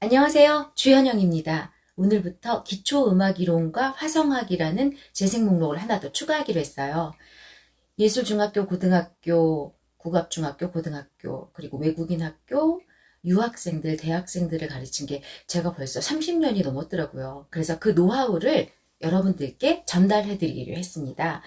안녕하세요. 주현영입니다. 오늘부터 기초음악이론과 화성학이라는 재생 목록을 하나 더 추가하기로 했어요. 예술중학교, 고등학교, 국악중학교, 고등학교, 그리고 외국인 학교, 유학생들, 대학생들을 가르친 게 제가 벌써 30년이 넘었더라고요. 그래서 그 노하우를 여러분들께 전달해드리기로 했습니다.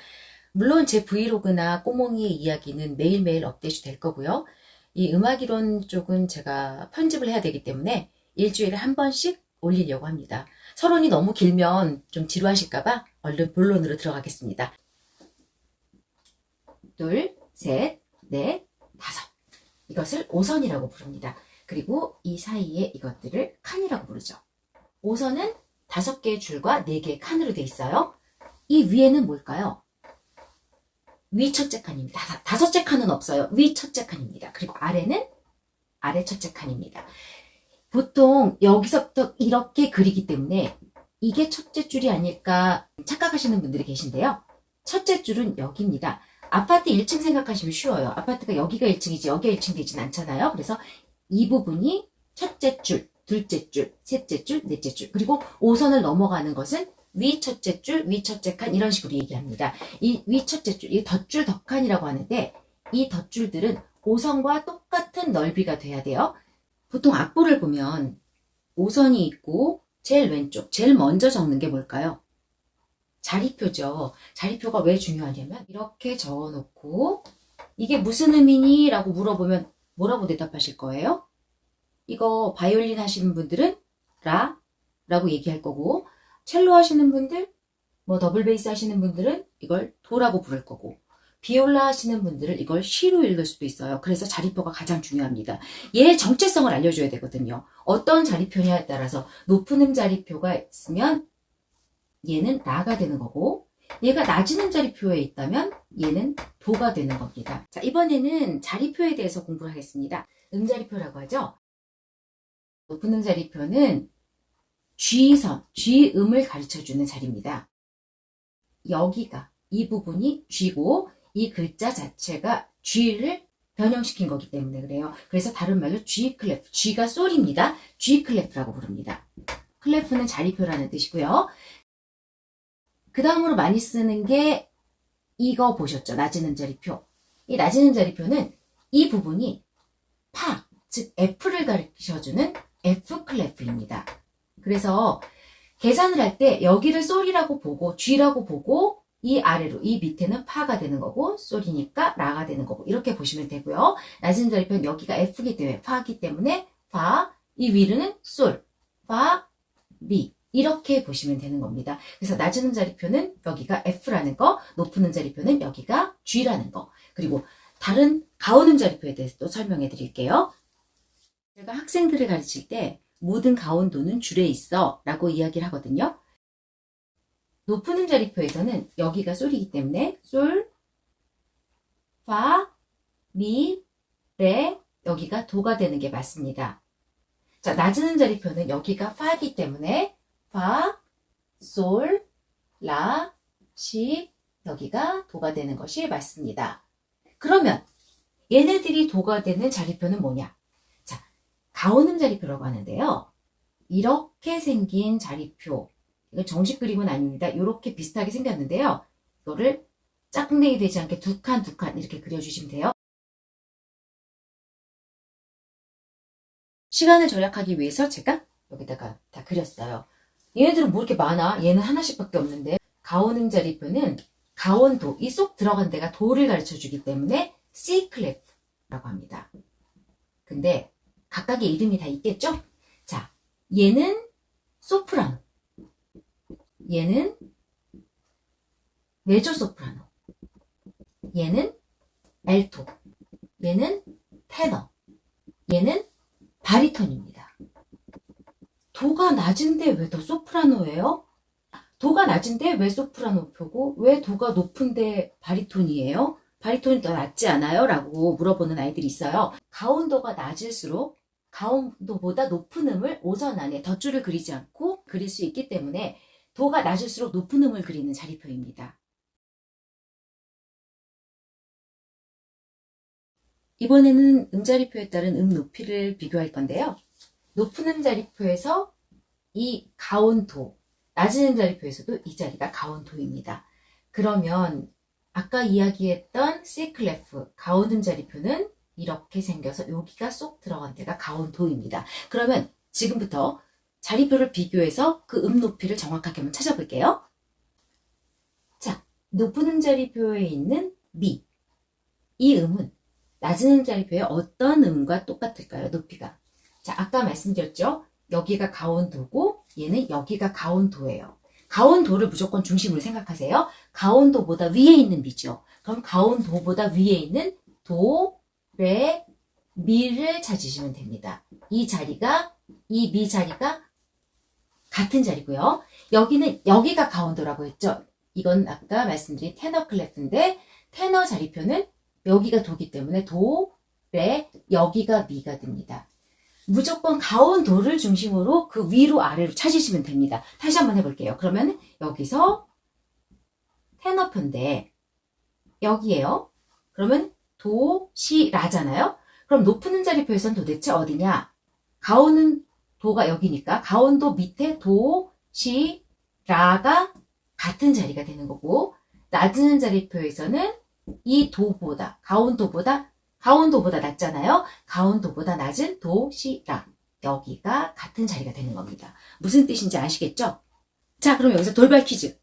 물론 제 브이로그나 꼬몽이의 이야기는 매일매일 업데이트 될 거고요. 이 음악이론 쪽은 제가 편집을 해야 되기 때문에 일주일에 한 번씩 올리려고 합니다. 서론이 너무 길면 좀 지루하실까봐 얼른 본론으로 들어가겠습니다. 둘, 셋, 넷, 다섯. 이것을 오선이라고 부릅니다. 그리고 이 사이에 이것들을 칸이라고 부르죠. 오선은 5개의 줄과 4개의 칸으로 되어 있어요. 이 위에는 뭘까요? 위 첫째 칸입니다. 5째 칸은 없어요. 위 첫째 칸입니다. 그리고 아래는 아래 첫째 칸입니다. 보통 여기서부터 이렇게 그리기 때문에 이게 첫째 줄이 아닐까 착각하시는 분들이 계신데요. 첫째 줄은 여기입니다. 아파트 1층 생각하시면 쉬워요. 아파트가 여기가 1층이지 여기가 1층 되진 않잖아요. 그래서 이 부분이 첫째 줄, 둘째 줄, 셋째 줄, 넷째 줄. 그리고 5선을 넘어가는 것은 위 첫째 줄, 위 첫째 칸 이런 식으로 얘기합니다. 이 위 첫째 줄, 이 덧줄 덧칸이라고 하는데 이 덧줄들은 5선과 똑같은 넓이가 돼야 돼요. 보통 악보를 보면 5선이 있고 제일 왼쪽, 제일 먼저 적는 게 뭘까요? 자리표죠. 자리표가 왜 중요하냐면 이렇게 적어놓고 이게 무슨 의미니? 라고 물어보면 뭐라고 대답하실 거예요? 이거 바이올린 하시는 분들은 라 라고 얘기할 거고 첼로 하시는 분들, 뭐 더블 베이스 하시는 분들은 이걸 도라고 부를 거고 비올라 하시는 분들은 이걸 시로 읽을 수도 있어요. 그래서 자리표가 가장 중요합니다. 얘의 정체성을 알려줘야 되거든요. 어떤 자리표냐에 따라서 높은 음 자리표가 있으면 얘는 라가 되는 거고 얘가 낮은 음 자리표에 있다면 얘는 도가 되는 겁니다. 자, 이번에는 자리표에 대해서 공부를 하겠습니다. 음자리표라고 하죠. 높은 음 자리표는 G선, G음을 가르쳐주는 자리입니다. 여기가 이 부분이 G고 이 글자 자체가 G를 변형시킨 거기 때문에 그래요. 그래서 다른 말로 G 클래프, G가 솔입니다. G 클래프라고 부릅니다. 클래프는 자리표라는 뜻이고요. 그 다음으로 많이 쓰는 게 이거 보셨죠? 낮은 음자리표. 이 낮은 음자리표는 이 부분이 파, 즉 F를 가르쳐주는 F 클래프입니다. 그래서 계산을 할 때 여기를 솔이라고 보고 G라고 보고 이 아래로 이 밑에는 파가 되는 거고 솔이니까 라가 되는 거고 이렇게 보시면 되고요. 낮은 자리표는 여기가 F기 때문에 파기 때문에 파, 이 위로는 솔, 파, 미 이렇게 보시면 되는 겁니다. 그래서 낮은 음자리표는 여기가 F라는 거, 높은 음자리표는 여기가 G라는 거. 그리고 다른 가운 음자리표에 대해서 또 설명해 드릴게요. 제가 학생들을 가르칠 때 모든 가운도는 줄에 있어 라고 이야기를 하거든요. 높은 음자리표에서는 여기가 솔이기 때문에 솔, 파, 미, 레 여기가 도가 되는 게 맞습니다. 자, 낮은 음자리표는 여기가 파이기 때문에 파, 솔, 라, 시 여기가 도가 되는 것이 맞습니다. 그러면 얘네들이 도가 되는 자리표는 뭐냐? 자, 가온음 자리표라고 하는데요. 이렇게 생긴 자리표 이건 정식 그림은 아닙니다. 이렇게 비슷하게 생겼는데요. 이거를 짝꿍내기 되지 않게 두 칸 두 칸 이렇게 그려주시면 돼요. 시간을 절약하기 위해서 제가 여기다가 다 그렸어요. 얘네들은 뭐 이렇게 많아? 얘는 하나씩밖에 없는데 가온음 자리표는 가온도 이 쏙 들어간 데가 도를 가르쳐 주기 때문에 C 클래프라고 합니다. 근데 각각의 이름이 다 있겠죠? 자, 얘는 소프라노, 얘는 메조 소프라노, 얘는 알토, 얘는 테너, 얘는 바리톤입니다. 도가 낮은데 왜 더 소프라노예요? 도가 낮은데 왜 소프라노표고 왜 도가 높은데 바리톤이에요? 바리톤이 더 낮지 않아요? 라고 물어보는 아이들이 있어요. 가온도가 낮을수록 가온도보다 높은 음을 5선 안에 덧줄을 그리지 않고 그릴 수 있기 때문에 도가 낮을수록 높은 음을 그리는 자리표입니다. 이번에는 음자리표에 따른 음 높이를 비교할 건데요. 높은 음자리표에서 이 가온도, 낮은 음자리표에서도 이 자리가 가온도입니다. 그러면 아까 이야기했던 C클레프 가온 음자리표는 이렇게 생겨서 여기가 쏙 들어간 데가 가온도입니다. 그러면 지금부터 자리표를 비교해서 그 음 높이를 정확하게 한번 찾아볼게요. 자, 높은 음자리표에 있는 미. 이 음은 낮은 음자리표의 어떤 음과 똑같을까요? 높이가. 자, 아까 말씀드렸죠? 여기가 가온도고 얘는 여기가 가온도예요. 가온도를 무조건 중심으로 생각하세요. 가온도보다 위에 있는 미죠. 그럼 가온도보다 위에 있는 도, 레, 미를 찾으시면 됩니다. 이 자리가, 이 미 자리가 같은 자리고요. 여기가 가온도라고 했죠. 이건 아까 말씀드린 테너 클래프인데 테너 자리표는 여기가 도기 때문에 도, 레, 여기가 미가 됩니다. 무조건 가온도를 중심으로 그 위로 아래로 찾으시면 됩니다. 다시 한번 해볼게요. 그러면 여기서 테너표인데 여기에요. 그러면 도, 시, 라잖아요. 그럼 높은 음자리표에서는 도대체 어디냐? 가온은 도가 여기니까 가온도 밑에 도, 시, 라가 같은 자리가 되는 거고 낮은 음자리표에서는 이 도보다 가온도보다 낮잖아요. 가온도보다 낮은 도, 시, 라. 여기가 같은 자리가 되는 겁니다. 무슨 뜻인지 아시겠죠? 자, 그럼 여기서 돌발 퀴즈.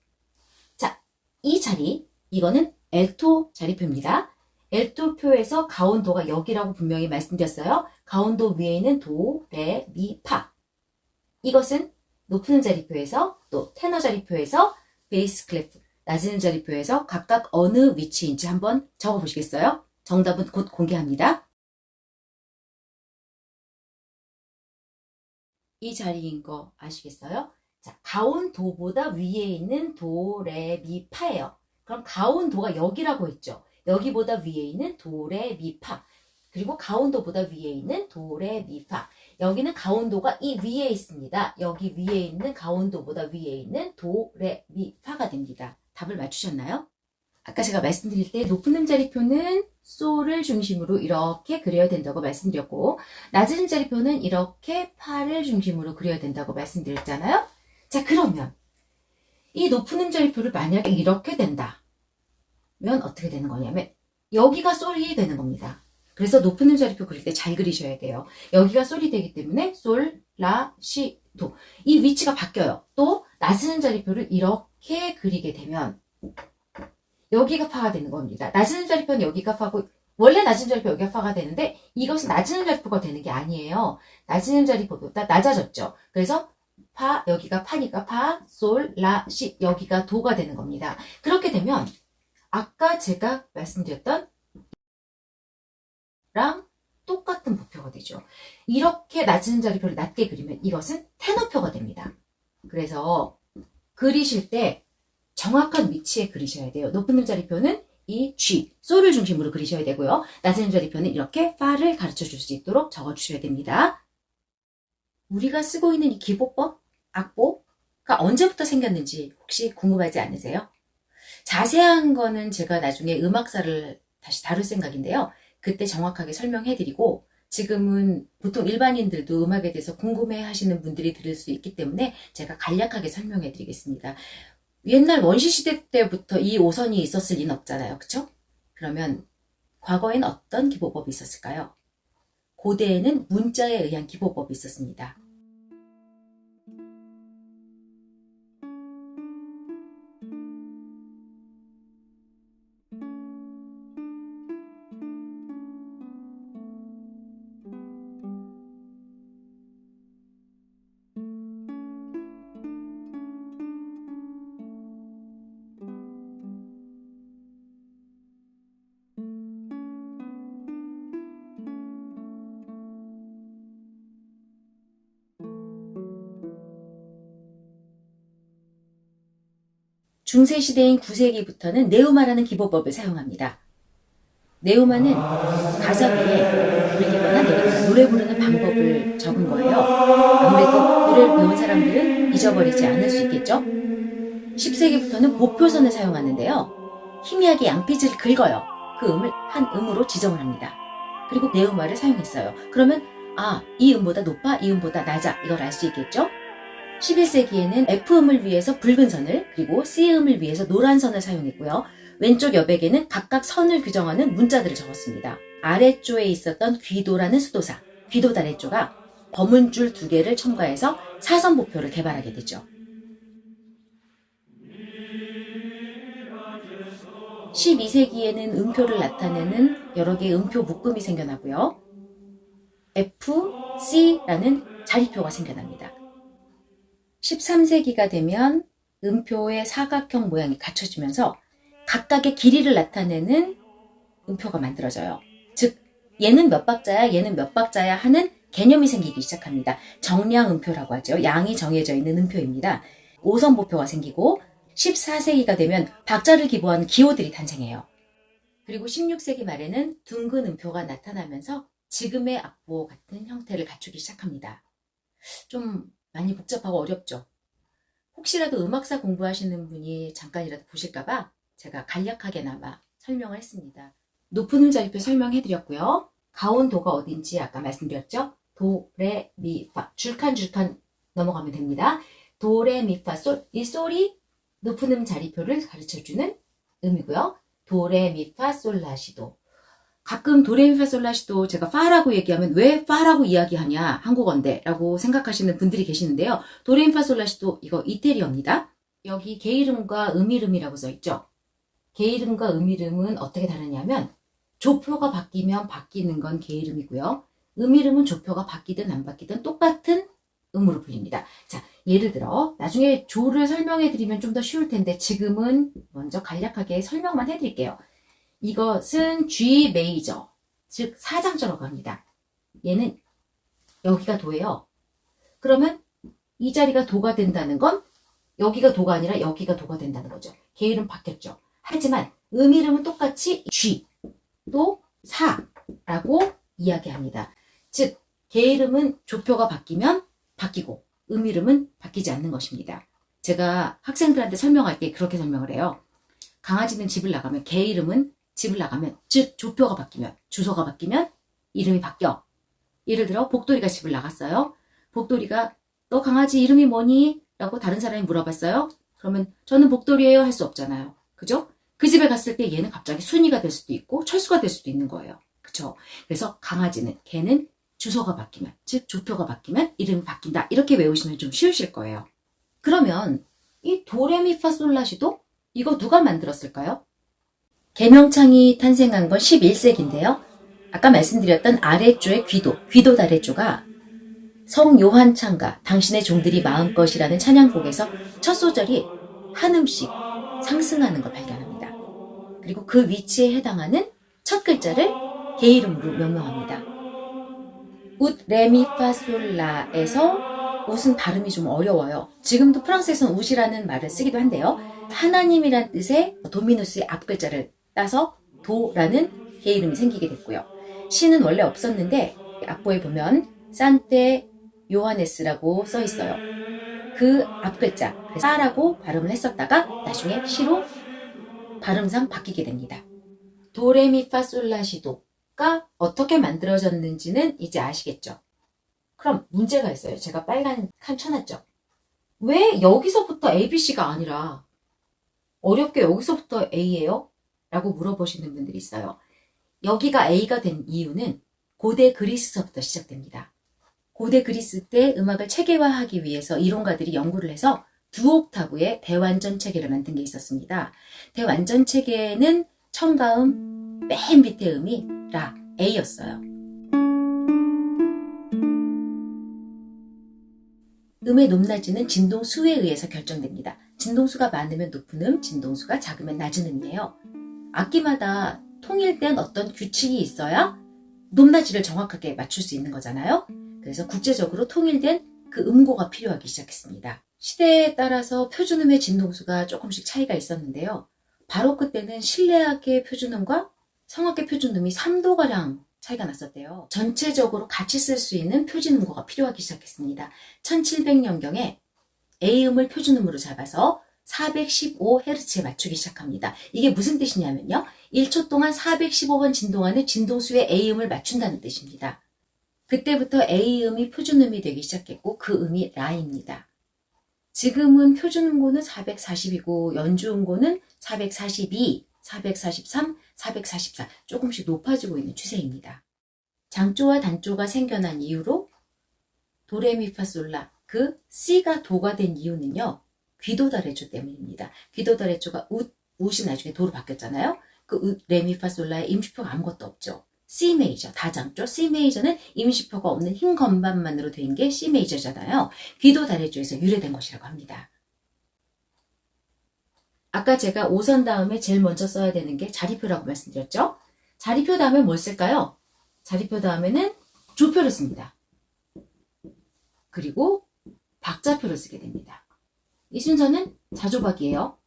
자, 이 자리, 이거는 엘토 자리표입니다. 엘토표에서 가온도가 여기라고 분명히 말씀드렸어요. 가온도 위에 있는 도, 레, 미, 파. 이것은 높은 음자리표에서 또 테너 자리표에서 베이스 클래프, 낮은 음자리표에서 각각 어느 위치인지 한번 적어보시겠어요? 정답은 곧 공개합니다. 이 자리인 거 아시겠어요? 자, 가온도보다 위에 있는 도, 레, 미, 파예요. 그럼 가온도가 여기라고 했죠. 여기보다 위에 있는 도, 레, 미, 파. 그리고 가온도보다 위에 있는 도, 레, 미, 파. 여기는 가온도가 이 위에 있습니다. 여기 위에 있는 가온도보다 위에 있는 도, 레, 미, 파가 됩니다. 답을 맞추셨나요? 아까 제가 말씀드릴 때 높은 음자리표는 솔을 중심으로 이렇게 그려야 된다고 말씀드렸고 낮은 음자리표는 이렇게 파를 중심으로 그려야 된다고 말씀드렸잖아요. 자, 그러면 이 높은 음자리표를 만약에 이렇게 된다면 어떻게 되는 거냐면 여기가 솔이 되는 겁니다. 그래서 높은 음자리표 그릴 때 잘 그리셔야 돼요. 여기가 솔이 되기 때문에 솔, 라, 시, 도. 이 위치가 바뀌어요. 또 낮은 음자리표를 이렇게 그리게 되면 여기가 파가 되는 겁니다. 낮은 음자리표는 여기가 파고 원래 낮은 음자리표 여기가 파가 되는데 이것은 낮은 음자리표가 되는 게 아니에요. 낮은 음자리표보다 낮아졌죠. 그래서 파, 여기가 파니까 파, 솔, 라, 시, 여기가 도가 되는 겁니다. 그렇게 되면 아까 제가 말씀드렸던 랑 똑같은 부표가 되죠. 이렇게 낮은 음자리표를 낮게 그리면 이것은 테너표가 됩니다. 그래서 그리실 때 정확한 위치에 그리셔야 돼요. 높은 음자리표는 이 G, 솔을 중심으로 그리셔야 되고요. 낮은 음자리표는 이렇게 파를 가르쳐 줄 수 있도록 적어주셔야 됩니다. 우리가 쓰고 있는 이 기보법, 악보가 언제부터 생겼는지 혹시 궁금하지 않으세요? 자세한 거는 제가 나중에 음악사를 다시 다룰 생각인데요. 그때 정확하게 설명해드리고 지금은 보통 일반인들도 음악에 대해서 궁금해 하시는 분들이 들을 수 있기 때문에 제가 간략하게 설명해드리겠습니다. 옛날 원시시대 때부터 이 5선이 있었을 리는 없잖아요. 그쵸? 그러면 과거에는 어떤 기보법이 있었을까요? 고대에는 문자에 의한 기보법이 있었습니다. 중세시대인 9세기부터는 네우마라는 기보법을 사용합니다. 네우마는 가사 위에 올리거나 내리거나 노래 부르는 방법을 적은 거예요. 아무래도 노래를 배운 사람들은 잊어버리지 않을 수 있겠죠? 10세기부터는 보표선을 사용하는데요. 희미하게 양빛을 긁어요. 그 음을 한 음으로 지정을 합니다. 그리고 네우마를 사용했어요. 그러면 아, 이 음보다 높아, 이 음보다 낮아, 이걸 알 수 있겠죠? 11세기에는 F음을 위해서 붉은 선을, 그리고 C음을 위해서 노란 선을 사용했고요. 왼쪽 여백에는 각각 선을 규정하는 문자들을 적었습니다. 아래쪽에 있었던 귀도라는 수도사, 귀도 아래쪽가 검은 줄 2개를 첨가해서 사선보표를 개발하게 되죠. 12세기에는 음표를 나타내는 여러 개의 음표 묶음이 생겨나고요. F, C라는 자리표가 생겨납니다. 13세기가 되면 음표의 사각형 모양이 갖춰지면서 각각의 길이를 나타내는 음표가 만들어져요. 즉, 얘는 몇 박자야, 얘는 몇 박자야 하는 개념이 생기기 시작합니다. 정량 음표라고 하죠. 양이 정해져 있는 음표입니다. 5선보표가 생기고 14세기가 되면 박자를 기보하는 기호들이 탄생해요. 그리고 16세기 말에는 둥근 음표가 나타나면서 지금의 악보 같은 형태를 갖추기 시작합니다. 좀 많이 복잡하고 어렵죠? 혹시라도 음악사 공부하시는 분이 잠깐이라도 보실까봐 제가 간략하게나마 설명을 했습니다. 높은 음자리표 설명해드렸고요. 가온도가 어딘지 아까 말씀드렸죠? 도, 레, 미, 파. 줄칸 넘어가면 됩니다. 도, 레, 미, 파, 솔. 이 솔이 높은 음자리표를 가르쳐주는 음이고요. 도, 레, 미, 파, 솔, 라, 시, 도. 가끔 도, 레, 미, 파, 솔, 라, 시, 도 제가 파라고 얘기하면 왜 파라고 이야기하냐, 한국어인데 라고 생각하시는 분들이 계시는데요. 도, 레, 미, 파, 솔, 라, 시, 도 이거 이태리어입니다. 여기 게이름과 음이름이라고 써있죠. 게이름과 음이름은 어떻게 다르냐면 조표가 바뀌면 바뀌는 건 게이름이고요. 음이름은 조표가 바뀌든 안 바뀌든 똑같은 음으로 불립니다. 자, 예를 들어 나중에 조를 설명해 드리면 좀 더 쉬울 텐데 지금은 먼저 간략하게 설명만 해드릴게요. 이것은 G 메이저, 즉 4장조라고 합니다. 얘는 여기가 도예요. 그러면 이 자리가 도가 된다는 건 여기가 도가 아니라 여기가 도가 된다는 거죠. 게이름 바뀌었죠. 하지만 음이름은 똑같이 G, 또 4라고 이야기합니다. 즉, 게이름은 조표가 바뀌면 바뀌고 음이름은 바뀌지 않는 것입니다. 제가 학생들한테 설명할 때 그렇게 설명을 해요. 강아지는 집을 나가면, 게이름은 집을 나가면, 즉 조표가 바뀌면, 주소가 바뀌면 이름이 바뀌어. 예를 들어 복돌이가 집을 나갔어요. 복돌이가 너 강아지 이름이 뭐니? 라고 다른 사람이 물어봤어요. 그러면 저는 복돌이에요 할 수 없잖아요. 그죠? 그 집에 갔을 때 얘는 갑자기 순이가 될 수도 있고 철수가 될 수도 있는 거예요. 그쵸? 그래서 강아지는, 개는 주소가 바뀌면, 즉 조표가 바뀌면 이름이 바뀐다. 이렇게 외우시면 좀 쉬우실 거예요. 그러면 이 도레미파솔라시도 이거 누가 만들었을까요? 계명창이 탄생한 건 11세기인데요. 아까 말씀드렸던 아래조의 귀도 아래조가 성 요한 창가 당신의 종들이 마음껏이라는 찬양곡에서 첫 소절이 한 음씩 상승하는 걸 발견합니다. 그리고 그 위치에 해당하는 첫 글자를 게이름으로 명명합니다. 웃, 레미, 파, 솔, 라에서 웃은 발음이 좀 어려워요. 지금도 프랑스에서는 웃이라는 말을 쓰기도 한데요. 하나님이란 뜻의 도미누스의 앞글자를 따서 도라는 게이름이 생기게 됐고요. 시는 원래 없었는데 악보에 보면 산테 요하네스라고 써 있어요. 그 앞글자 사라고 발음을 했었다가 나중에 시로 발음상 바뀌게 됩니다. 도레미파솔라시도가 어떻게 만들어졌는지는 이제 아시겠죠? 그럼 문제가 있어요. 제가 빨간 칸 쳐놨죠? 왜 여기서부터 ABC가 아니라 어렵게 여기서부터 A예요? 라고 물어보시는 분들이 있어요. 여기가 A가 된 이유는 고대 그리스서부터 시작됩니다. 고대 그리스 때 음악을 체계화하기 위해서 이론가들이 연구를 해서 두 옥타브의 대완전 체계를 만든 게 있었습니다. 대완전 체계는 청가음 맨 밑에 음이 라, A였어요. 음의 높낮이는 진동수에 의해서 결정됩니다. 진동수가 많으면 높은 음, 진동수가 작으면 낮은 음이에요. 악기마다 통일된 어떤 규칙이 있어야 높낮이를 정확하게 맞출 수 있는 거잖아요. 그래서 국제적으로 통일된 그 음고가 필요하기 시작했습니다. 시대에 따라서 표준음의 진동수가 조금씩 차이가 있었는데요. 바로크 때는 실내악의 표준음과 성악의 표준음이 3도가량 차이가 났었대요. 전체적으로 같이 쓸 수 있는 표준음고가 필요하기 시작했습니다. 1700년경에 A음을 표준음으로 잡아서 415Hz에 맞추기 시작합니다. 이게 무슨 뜻이냐면요. 1초 동안 415번 진동하는 진동수의 A음을 맞춘다는 뜻입니다. 그때부터 A음이 표준음이 되기 시작했고 그 음이 라입니다. 지금은 표준음고는 440이고 연주음고는 442, 443, 444 조금씩 높아지고 있는 추세입니다. 장조와 단조가 생겨난 이유로 도레미파솔라 그 C가 도가 된 이유는요. 귀도다레조 때문입니다. 귀도다레조가 웃이 나중에 도로 바뀌었잖아요. 그 레미파솔라의 임시표가 아무것도 없죠. C 메이저, 다장조. C 메이저는 임시표가 없는 흰 건반만으로 된 게 C 메이저잖아요. 귀도다레조에서 유래된 것이라고 합니다. 아까 제가 5선 다음에 제일 먼저 써야 되는 게 자리표라고 말씀드렸죠. 자리표 다음에 뭘 쓸까요? 자리표 다음에는 조표를 씁니다. 그리고 박자표를 쓰게 됩니다. 이 순서는 자조박이에요.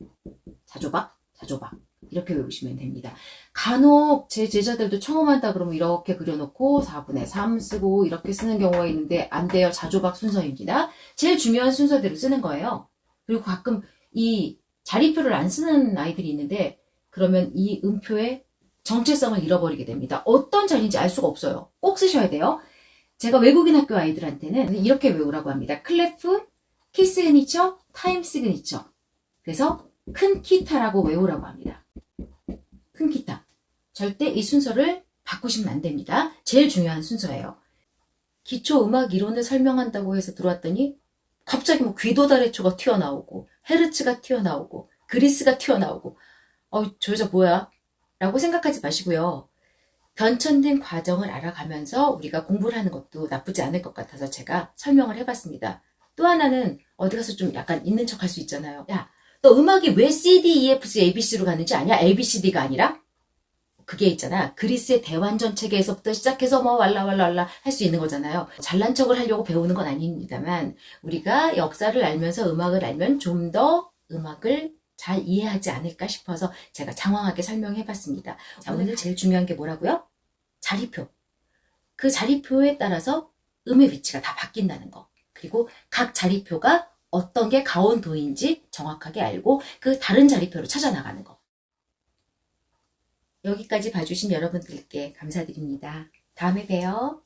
자조박, 자조박. 이렇게 외우시면 됩니다. 간혹 제 제자들도 처음 한다 그러면 이렇게 그려놓고 4분의 3 쓰고 이렇게 쓰는 경우가 있는데 안 돼요. 자조박 순서입니다. 제일 중요한 순서대로 쓰는 거예요. 그리고 가끔 이 자리표를 안 쓰는 아이들이 있는데 그러면 이 음표의 정체성을 잃어버리게 됩니다. 어떤 자리인지 알 수가 없어요. 꼭 쓰셔야 돼요. 제가 외국인 학교 아이들한테는 이렇게 외우라고 합니다. 클레프, 키 시그니처, 타임 시그니처. 그래서 큰 키타라고 외우라고 합니다. 큰 기타. 절대 이 순서를 바꾸시면 안 됩니다. 제일 중요한 순서예요. 기초 음악 이론을 설명한다고 해서 들어왔더니 갑자기 뭐 귀도다레초가 튀어나오고 헤르츠가 튀어나오고 그리스가 튀어나오고 저 여자 뭐야? 라고 생각하지 마시고요. 변천된 과정을 알아가면서 우리가 공부를 하는 것도 나쁘지 않을 것 같아서 제가 설명을 해봤습니다. 또 하나는 어디 가서 좀 약간 있는 척 할 수 있잖아요. 야, 너 음악이 왜 C, D, E, F, G, A, B, C로 가는지 아냐? A, B, C, D가 아니라? 그게 있잖아. 그리스의 대환전 체계에서부터 시작해서 뭐 왈라왈라왈라 할 수 있는 거잖아요. 잘난 척을 하려고 배우는 건 아닙니다만 우리가 역사를 알면서 음악을 알면 좀 더 음악을 잘 이해하지 않을까 싶어서 제가 장황하게 설명해봤습니다. 자, 오늘 제일 중요한 게 뭐라고요? 자리표. 그 자리표에 따라서 음의 위치가 다 바뀐다는 거. 그리고 각 자리표가 어떤 게 가온도인지 정확하게 알고 그 다른 자리표로 찾아나가는 거. 여기까지 봐주신 여러분들께 감사드립니다. 다음에 봬요.